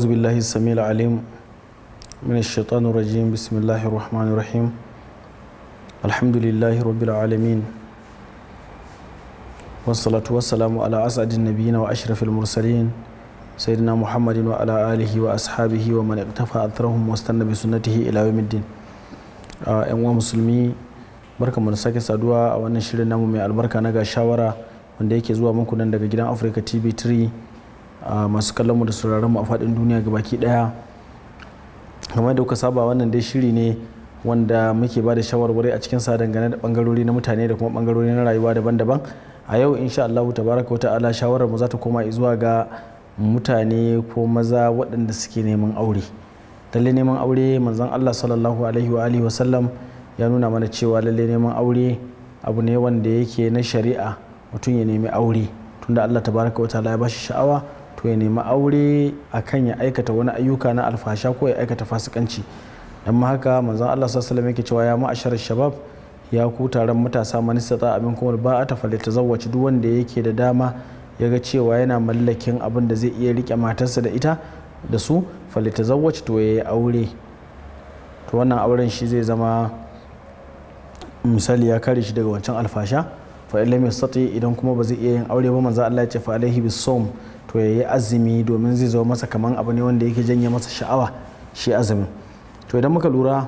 أعوذ بالله السميع العليم من الشيطان الرجيم بسم الله الرحمن الرحيم الحمد لله رب العالمين والصلاة والسلام على أسعد النبيين وأشرف المرسلين سيدنا محمد وعلى آله وأصحابه ومن اقتفى أثرهم واستنى بسنته إلى يوم الدين. ‘Yan uwa musulmi, barkamu da sake saduwa a wannan shirin namu mai albarka na ga shawara wanda yake zuwa muku nan daga gidan Africa TV3, masu kallon mu da sauraron mu a faɗin duniya gabaki ɗaya. Kamar da kuka saba, wannan dai shiri ne wanda muke ba da shawarwari a cikin sa dangane da bangarori na mutane da kuma bangarori na rayuwa daban-daban. A yau insha Allah tabaraka wa ta'ala shawarar mu za ta koma zuwa ga mutane ko maza waɗanda suke neman aure. Lalle neman aure, manzon Allah sallallahu alaihi wa alihi wa sallam ya nuna mana cewa lalle neman aure abu ne wanda yake na shari'a. Mutum ya nemi aure tunda Allah tabaraka wa ta'ala ya bashi sha'awa, to ya nemi aure akan ya aikata wani ayyuka na alfasha ko ya aikata fasikanci. Dan haka manzon Allah sallallahu alaihi wa sallam yake cewa ya ma'ashar shabab, ya ku taron matasa, man istata minkum ba'ata falyatazawwaj, duk wanda yake da dama ya ga cewa yana mallakin abin da zai iya rike matarsa da ita da su, falyatazawwaj, to yayi aure. To wannan auren shi zai zama misali ya kare shi daga wancan alfasha. Fa in lam yastati, idan kuma ba zai iya yin aure ba, manzo Allah ya ce fa alaihi bisawm, to yayi azumi, domin zai zama masa kaman abu ne wanda yake janye masa sha'awa shi azumin. To idan muka lura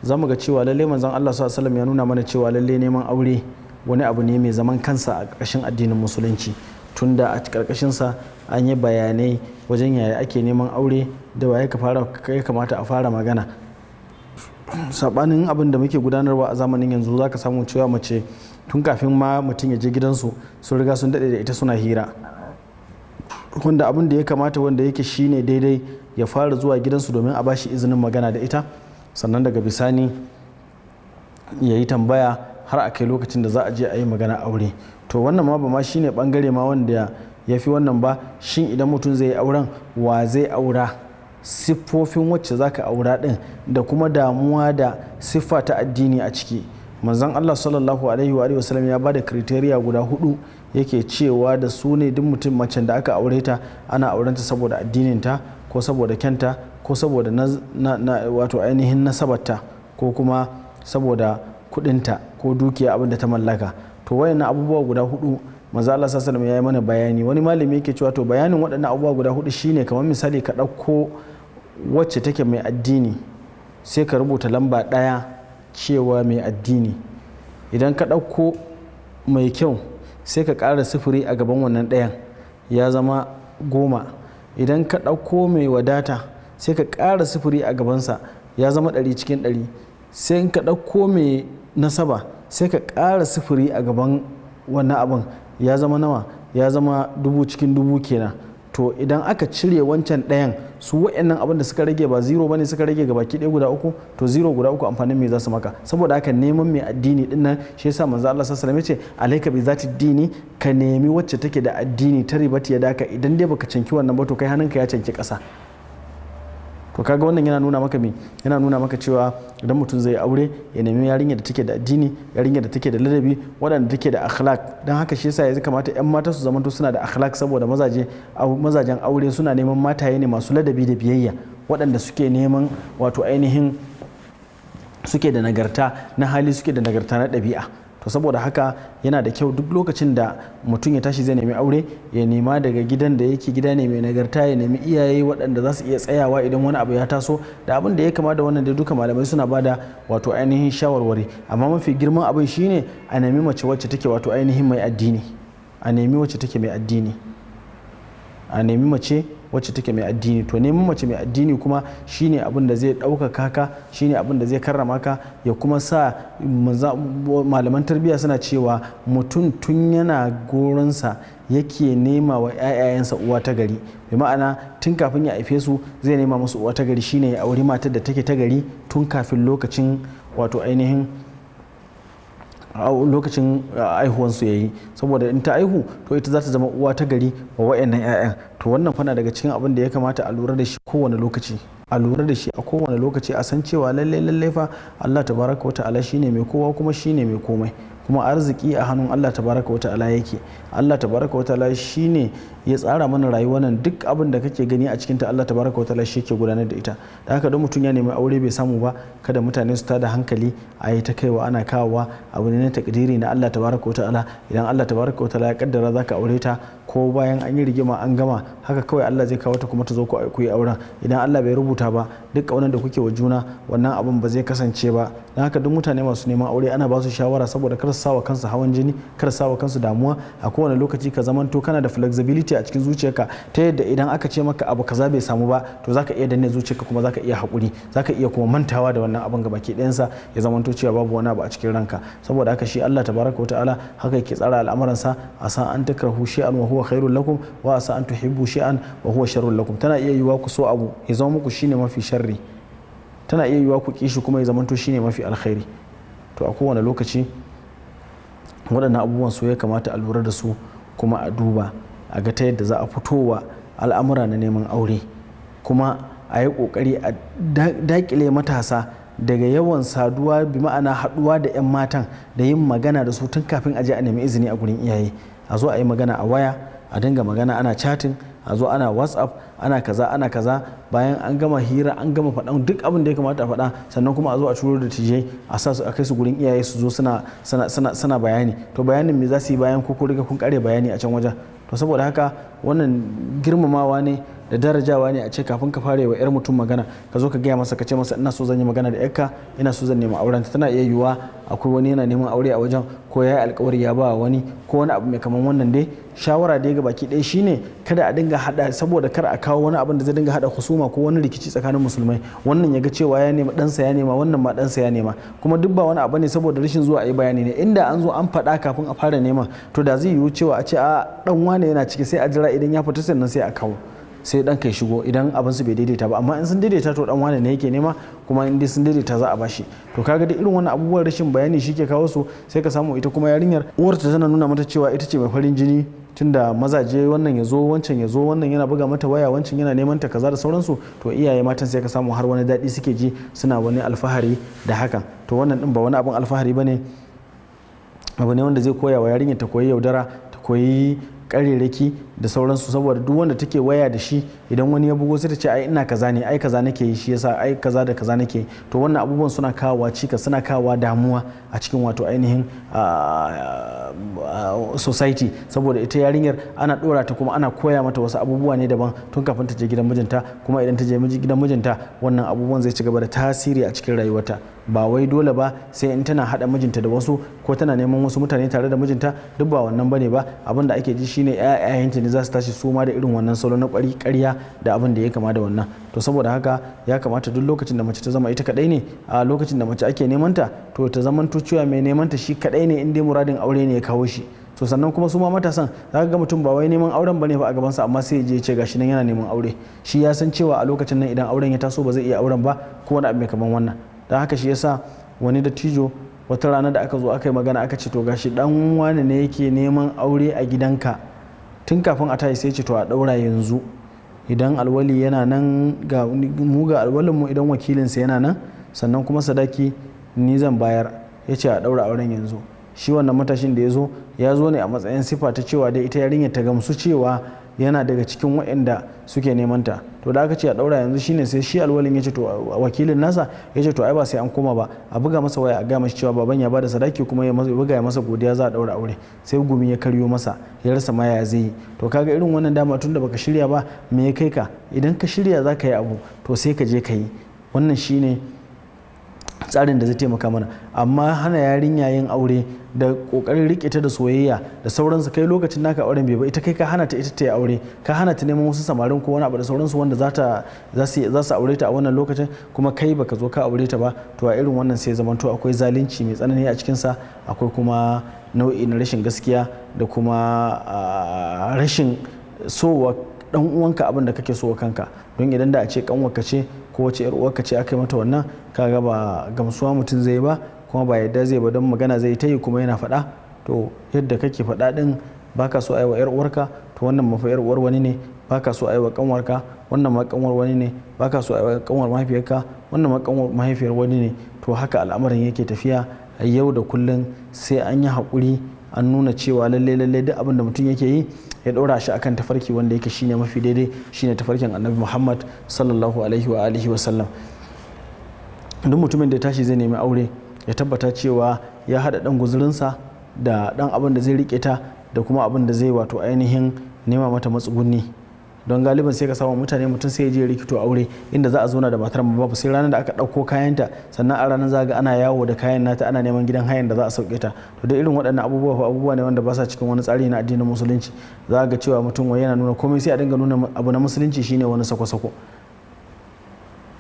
za mu ga cewa lalle manzon Allah sallallahu alaihi wasallam ya nuna mana cewa lalle neman aure wani abu ne mai zaman kansa a ƙarƙashin addinin musulunci, tunda a ƙarƙashin sa an yi bayanai wajen yaya ake neman aure da waye ya kamata a fara magana. Sabanin abin da muke gudanarwa a zamanin yanzu, za ka samu cewa mace tun kafin ma mutum ya je gidansu sun riga sun daɗe da ita suna hira, wanda abin da ya kamata wanda yake shine daidai ya fara zuwa gidansu domin a bashi izinin magana da ita, sannan daga bisani ya yi tambaya har a kai lokacin da za a je a yi magana aure. To wannan ma ba ma shine bangare ma wanda ya fi wannan ba. Shin idan mutum zai yi auren, wa zai aura, siffofin wacce za ka aura din, da kuma damuwa da siffa ta addini a ciki. Manzon Allah sallallahu alaihi wa sallam ya ba da kriteriya guda 4, yake cewa da su ne duk mutum macen da aka aure ta ana aurenta saboda addininta ko saboda kyanta ko saboda wato ainihin nasabarta ko kuma saboda kudinta ko dukiya abin da ta mallaka. To wayannan abubuwa guda 4 manzo Allah sallallahu alaihi wasallam ya yi mana bayani. Wani malami yake cewa to bayanin waɗannan abubuwa guda 4 shine kamar misali ka ɗauko wacce take mai addini sai ka rubuta lamba 1 cewa mai addini. Idan ka ɗauko mai kyau sai ka ƙara 0 a gaban wannan ɗayan, ya zama 10. Idan ka ɗauko mai wadata sai ka ƙara 0 a gabansa, ya zama 100 cikin 100. Sai ka ɗauko mai nasaba sai ka ƙara 0 a gaban wannan abin, ya zama nawa? Ya zama 1000 cikin 1000 kenan. To idan aka cire wancan ɗayan, su wa'annan abin da suka rage ba 0 bane, suka rage gabaki ɗaya guda 3, to 0 guda 3 amfanin me za su maka? Saboda haka neman mai addini din nan, shi yasa manzo Allah sallallahu alaihi wasallam ya ce alaika bi zati dini, ka nemi wacce take da addini, ta ribati ya daka. Idan dai baka canki wannan ba, to kai hannunka ya canki ƙasa. To kaga wannan yana nuna maka me? Yana nuna maka cewa idan mutum zai aure ya nemi yarinya da take da addini, yarinya da take da ladabi, waɗanda take da akhlaq. Dan haka shi yasa ya kamata ƴan mata su zamanto suna da akhlaq, saboda mazajen aure suna neman mataye ne masu ladabi da biyayya, waɗanda suke neman wato ainihin suke da nagarta na hali, suke da nagarta na ɗabi'a. To saboda haka yana da kyau duk lokacin da mutum ya tashi zai nemi aure, ya nema daga gidan da yake gida ne mai nagarta, ya nemi iyaye waɗanda za su iya tsayawa idan wani abu ya taso, da abin da ya kama da wannan da duka malamai suna bada wato ainihin shawarwari. Amma mafi girman abin shine a nemi mace wacce take wato ainihin mai addini, a nemi wacce take mai addini, a nemi mace wacce take mai addini. To neman mace mai addini kuma shine abin da zai ɗaukaka ka, shine abin da zai karrama ka, ya kuma sa malaman tarbiyya suna cewa mutum tun yana goronsa yake nema wa 'ya'yayensa uwa ta gari. Bi ma'ana tun kafin ya haife su zai nema musu uwa ta gari, shine ya auri matar da take ta gari tun kafin lokacin wato ainihin lokacin aihuwansu ya yi, saboda in ta aihu to ita za ta zama uwa ta gari wa wa'annan 'ya'yan. To wannan fana daga cikin abin da ya kamata a lura da shi kowane lokaci, a lura da shi a kowane lokaci, a san cewa lallai fa Allah tabaraka wa ta'ala shine mai kowa kuma shine mai komai. kuma arziki a hannun Allah tabaraka wa ta'ala yake. Allah tabaraka wa ta'ala shine ya tsara mana rayuwar nan, duk abin da kake gani a cikin ta Allah tabaraka wa ta'ala shi yake gudanar da ita. Da haka don mutum ya nemi aure bai samu ba, kada mutane su tada hankali a yi ta kaiwa ana kawowa, abu ne na takdiri na Allah tabaraka wa ta'ala. Idan Allah tabaraka wa ta'ala ya kaddara zaka aure ta, ko bayan an yi rigima an gama, haka kawai Allah zai kawo ta kuma ta zo ku yi auren. Idan Allah bai rubuta ba, duk kaunar da kuke wa juna wannan abin ba zai kasance ba. Dan haka duk mutane masu neman aure ana ba su shawara saboda kar su sawa kansu hawan jini, kar su sawa kansu damuwa. A kowane lokaci ka zamanto kana da flexibility a cikin zuciyarka, ta yadda idan aka ce maka abu kaza bai samu ba, to zaka iya danne zuciyarka kuma zaka iya hakuri, zaka iya kuma mantawa da wannan abin gabaki ɗayansa, ya zamanto cewa babu wani abu a cikin ranka. Saboda haka shi Allah tabaraka wa ta'ala haka yake tsara al'amuransa. Asa an takrahu shay'an wa huwa khairul lakum wa asa an tuhibbu shay'an wa huwa sharrul lakum. Tana iya yiwa ku so abu ya zama muku shine mafi sharri, tana iya yiwa ku kishi kuma ya zamanto shine mafi alkhairi. To a kowane lokaci waɗannan abubuwan su ya kamata a lura da su, kuma a duba a ga ta yadda za a fitowa al'amura na neman aure, kuma a yi ƙoƙari a daƙile matasa daga yawan saduwa, bi ma'ana haɗuwa da 'yan matan da yin magana da su tun kafin a je a nemi izini a gurin iyaye. A zo a yi magana a waya, a dinga magana ana chatting, a zo ana whatsapp, ana kaza ana kaza, bayan an gama hira an gama faɗan duk abin da ya kamata a faɗa, sannan kuma a zo a turo da tijai a sa su a kai su gurin iyaye su zo suna bayani. To bayanin me za su yi bayan ko riga kun kare bayani a can wajen? To saboda haka wannan girmamawa ne da darajawa ne a ce kafin ka fara yi wa 'yar mutum magana ka zo ka gaya masa, ka ce masa ina so zan yi magana da 'yarka, ina so zan nemi auren ta. Tana iya yiwuwa akwai wani yana neman aure a wajen, ko ya yi alkawari ya ba wani, ko wani abu mai kaman wannan dai. Shawara dai ga baki ɗaya shine kada a dinga hada, saboda kar a kawo wani abin da zai dinga hada husuma ko wani rikici tsakanin musulmai. Wannan ya ga cewa ya nema ɗansa ya nema, wannan ma ɗansa ya nema, kuma duk ba wani abu ne saboda rashin zuwa a yi bayani ne. Inda an zo an faɗa kafin a fara neman, to da zai yiwu cewa a ce a ɗan wane yana ciki, sai a jira idan ya fita sannan sai a kawo, sai dan kai shigo idan abin su bai daidaita ba. Amma in sun daidaita to dan wane ne yake nema, kuma in dai sun daidaita za a bashi. To kaga da irin wannan abubuwan rashin bayani shi ke kawo su. Sai ka samu ita kuma yarinyar uwarta tana nuna mata cewa ita ce mai farin jini, tunda mazaje wannan ya zo wancan ya zo, wannan yana buga mata waya, wancan yana neman ta kaza da sauransu. To iyaye matan sai ka samu har wani daɗi suke ji, suna wani alfahari da hakan. To wannan din ba wani abin alfahari bane, abu ne wanda zai koya wa yarinyar ta koyi yaudara, ta koyi kareraki da sauransu. Saboda duk wanda take waya da shi, idan wani ya bugo sai ta ce ai ina kaza ne, ai kaza nake yi, shi yasa ai kaza da kaza nake. To wannan abubuwan suna kawowa cika, suna kawowa damuwa a cikin wato ainihin society. Saboda ita yarinyar ana dora ta kuma ana koya mata wasu abubuwa ne daban tun kafin ta je gidan mijinta, kuma idan ta je gidan mijinta wannan abubuwan zai ci gaba da tasiri a cikin rayuwarta. Ba wai dole ba sai in tana hada mijinta da wasu, ko tana neman wasu mutane tare da mijinta, duk ba wannan bane ba. Abin da ake ji shine ƴaƴanta ne za su tashi su ma da irin wannan salo na ƙarya da abin da ya kama da wannan. To saboda haka ya kamata duk lokacin da mace ta zama ita kadai ne, a lokacin da mace ake neman ta, to ta zamanto cewa mai neman ta shi kadai ne, in dai muradin aure ne ya kawo shi. To sannan kuma su ma matasan za ka ga mutum ba wai neman auren bane ba a gabansa, amma sai je ce gashi nan yana neman aure. Shi ya san cewa a lokacin nan idan auren ya taso ba zai iya auren ba, ko wani abu mai kaman wannan. Don haka shi yasa wani dattijo wata rana da aka zo aka yi magana aka ce to gashi dan wani ne yake neman aure a gidanka, tun kafin a tashi sai ce to a daura yanzu, idan alwali yana nan ga mu ga alwalinmu, idan wakilinsa yana nan, sannan kuma sadaki ni zan bayar. Ya ce a daura auren yanzu. Shi wannan matashin da ya zo ne a matsayin sifa ta cewa dai ita yarinyar ta gamsu cewa yana daga cikin waɗanda suke neman ta. To da aka ce a daura yanzu shine sai shi alwalin ya ce to wakilin nasa ya ce to ai ba sai an koma ba, a buga masa waya a ga mashi cewa baban ya bada sadaki, kuma ya buga ya masa godiya za a daura aure. Sai gumi ya karyo masa, ya rasa ma ya zai yi. To kaga irin wannan dama tun da baka shirya ba, me ya kai ka? Idan ka shirya za ka yi abu, to sai ka je ka yi. Wannan shine tsarin da zai taimaka mana. Amma hana yarinya yin aure da kokarin rike ta da soyayya da sauransu, kai lokacin naka auren bai ba, ita kai ka hana ta ita ta yi aure, ka hana ta neman wasu samarin ko wani abu da sauransu wanda za su aure ta a wannan lokacin, kuma kai baka zo ka aure ta ba. To a irin wannan sai zamanto akwai zalunci mai tsanani a cikinsa, akwai kuma nau'i na rashin gaskiya da kuma rashin sowa dan uwanka abin da kake so kanka. Don idan da a ce kanwarka ce ko wace yar uwarka ce aka yi mata wannan, kaga ba gamsuwa mutum zai ba, kuma ba yadda zai ba, don magana zai ta yi kuma yana faɗa. To yadda kake faɗa din baka so aiwa yar uwarka, to wannan mafa yar uwar wani ne. Baka so aiwa kanwarka, wannan ma kanwar wani ne. Baka so aiwa kanwar mahaifiyarka, wannan ma kanwar mahaifiyar wani ne. To haka al'amarin yake tafiya yau da kullum sai an yi haƙuri, an nuna cewa lalle duk abin da mutum yake yi ya ɗora shi akan tafarki wanda yake shine mafi daidai, shine tafarkin annabi Muhammad sallallahu alaihi wa alihi wa sallam. Duk mutumin da ya tashi zai nemi aure ya tabbata cewa ya haɗa ɗan guzurinsa da ɗan abin da zai riƙe ta da kuma abin da zai wato ainihin nema mata matsugunni. Don galiban sai ka samu mutane mutum sai ya je rikito aure inda za a zauna da matar babu, sai ranar da aka ɗauko kayanta sannan a ranar za ga ana yawo da kayan nata ana neman gidan hayan da za a sauke ta. To da irin waɗannan abubuwa ne wanda ba sa cikin wani tsari na addinin musulunci. Za ga cewa mutum wai yana nuna komai sai a dinga nuna abu na musulunci shine wani sako-sako,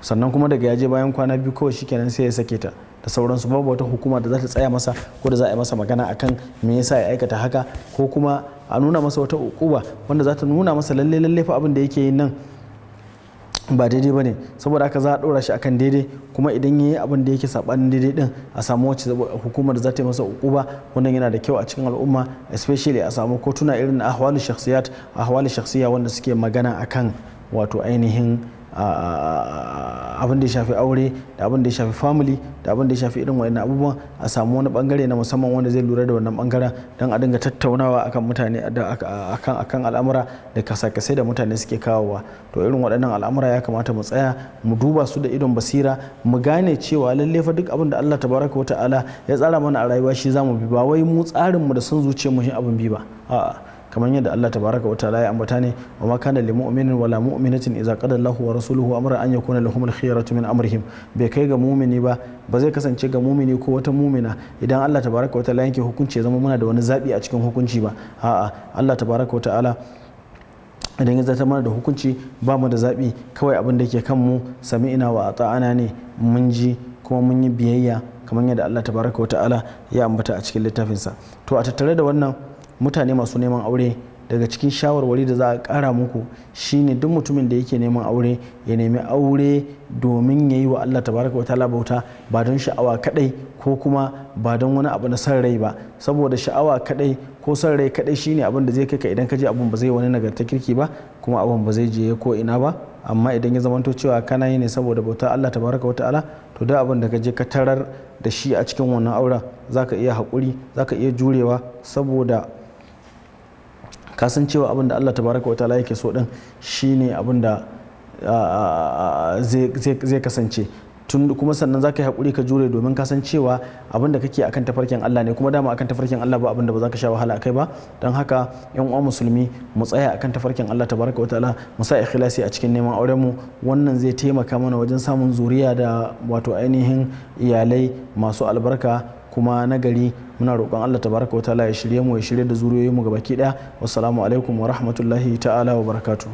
sannan kuma daga yaje bayan kwana biyu kawai shikenan sai ya sake ta da sauransu. Babu wata hukuma da za ta tsaya masa ko da za a yi masa magana akan me yasa ya aikata haka, ko kuma a nuna masa wata ukuba wanda za ta nuna masa lalle fa abin da yake yin nan ba daidai ba ne. Saboda haka za a ɗora shi akan daidai, kuma idan ya yi abin da yake saɓanin daidai din a samu wacce hukumar da za ta yi masa ukuba. Wannan yana da kyau a cikin al'umma, especially a samu kotuna irin ahwali shakhsiyya wanda suke magana akan wato ainihin abin da ya shafi aure da abin da ya shafi family da abin da ya shafi irin wa'annan abubuwan. A samu wani bangare na musamman wanda zai lura da wannan bangaren don a dinga tattaunawa akan mutane akan al'amura da kasa-kasai da mutane suke kawowa. To irin waɗannan al'amura ya kamata mu tsaya mu duba su da idon basira, mu gane cewa lalle fa duk abin da Allah tabaraka wa ta'ala ya tsara mana a rayuwa shi zamu bi, ba wai mu tsarin mu da son zuciyar mu shi abin bi ba. A'a, kamar yadda Allah tabaraka wa ta'ala ya ambata ne, wa ma kana lil mu'minin wala mu'minatin idza qada Allahu wa rasuluhu amran an yakuna lahumul khiyaratu min amrihim. Bai kai ga mumini ba zai kasance ga mumini ko wata mumina idan Allah tabaraka wa ta'ala yanke hukunci ya zama muna da wani zabi a cikin hukunci ba. A'a, Allah tabaraka wa ta'ala idan ya zata mana da hukunci ba mu da zabi, kawai abin da yake kan mu sami'ina wa ata'ana ne, mun ji kuma mun yi biyayya kamar yadda Allah tabaraka wa ta'ala ya ambata a cikin littafinsa. To a tattare da wannan, mutane masu neman aure, daga cikin shawarwari da za a kara muku shine duk mutumin da yake neman aure ya nemi aure domin ya yi wa Allah tabaraka wa ta'ala bauta, ba don sha'awa kadai ko kuma ba don wani abu na san rai ba. Saboda sha'awa kadai ko san rai kadai shine abin da zai kai ka idan ka je abun ba zai wani nagarta kirki ba, kuma abun ba zai je ko ina ba. Amma idan ya zamanto cewa kana yi ne saboda bauta Allah tabaraka wa ta'ala, to da abin da ka je ka tarar da shi a cikin wannan auren zaka iya haƙuri, zaka iya jurewa, saboda kasancewa abin da Allah tabaraka wa ta'ala yake so din shine abin da zai kasance. Kuma sannan za ka yi haƙuri ka jure domin kasancewa abin da kake akan tafarkin Allah ne, kuma dama akan tafarkin Allah ba abin da ba za ka sha wahala akai ba. Don haka yan uwa musulmi mu tsaya akan tafarkin Allah tabaraka wa ta'ala, mu sa ikhlasi a cikin neman auren mu. Wannan zai taimaka mana wajen samun zuriya da wato ainihin iyalai masu albarka kuma nagari. Muna roƙon Allah tabaraka wa ta'ala ya shirye mu, ya shirye da zuriyoyin mu gabaki ɗaya. Wassalamu alaikum wa rahmatullahi ta'ala wa barakatuh.